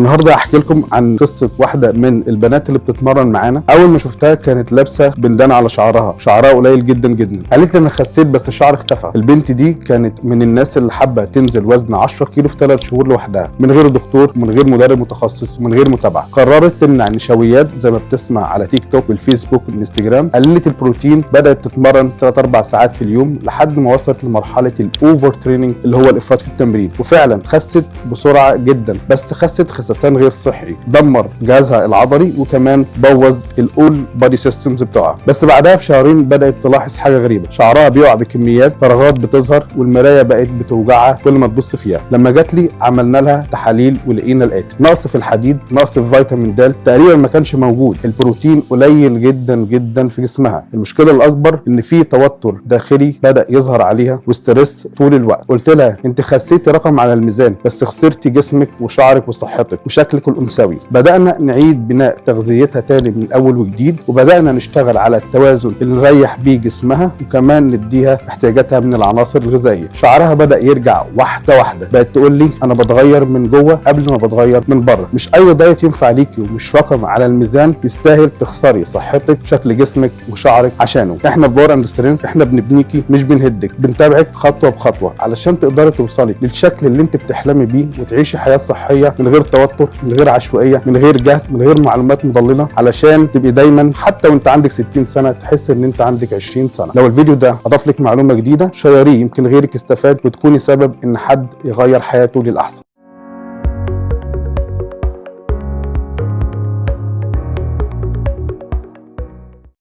النهارده هحكي لكم عن قصه واحده من البنات اللي بتتمرن معانا. اول ما شفتها كانت لابسه بندان على شعرها قليل جدا جدا. قالت لي انا خسيت بس الشعر اختفى. البنت دي كانت من الناس اللي حابه تنزل وزن 10 كيلو في 3 شهور لوحدها من غير دكتور ومن غير مدرب متخصص ومن غير متابعه. قررت تمنع النشويات زي ما بتسمع على تيك توك والفيسبوك والانستجرام. قللت البروتين، بدات تتمرن 3-4 ساعات في اليوم لحد ما وصلت لمرحله الاوفر تريننج اللي هو الافراط في التمرين، وفعلا خست بسرعه جدا. بس خست خسسان غير صحي، دمر جهازها العضلي وكمان بوظ الاول بادي سيستمز بتوعها. بس بعدها بشهرين بدات تلاحظ حاجه غريبه، شعرها بيقع بكميات، فراغات بتظهر، والمرايه بقت بتوجعها كل ما تبص فيها. لما جات لي عملنا لها تحاليل ولقينا الاتي: نقص في الحديد، نقص في فيتامين د تقريبا ما كانش موجود، البروتين قليل جدا جدا في جسمها. المشكله الاكبر ان في توتر داخلي بدا يظهر عليها وستريس طول الوقت. قلت لها انت خسيتي رقم على الميزان بس خسرتي جسمك وشعرك وصحتك وشكلك الانثوي. بدانا نعيد بناء تغذيتها تاني من اول وجديد، وبدانا نشتغل على التوازن اللي نريح بيه جسمها وكمان نديها احتياجاتها من العناصر الغذائيه. شعرها بدا يرجع واحده واحده، بقت تقول لي انا بتغير من جوه قبل ما بتغير من بره. مش اي دايت ينفع ليكي ومش رقم على الميزان يستاهل تخسري صحتك وشكل جسمك وشعرك عشانه. احنا في باور اند سترينث احنا بنبنيكي مش بنهدك، بنتابعك خطوه بخطوه علشان تقدري توصلي للشكل اللي انت بتحلمي بيه وتعيشي حياه صحيه من غير توتر، من غير عشوائيه، من غير جهل، من غير معلومات مضلله، علشان تبقي دايما حتى وانت عندك 60 سنه تحس ان انت عندك 20 سنه. لو الفيديو ده اضاف لك معلومه جديده شيريه، يمكن غيرك يستفاد وتكوني سبب ان حد يغير حياته للاحسن.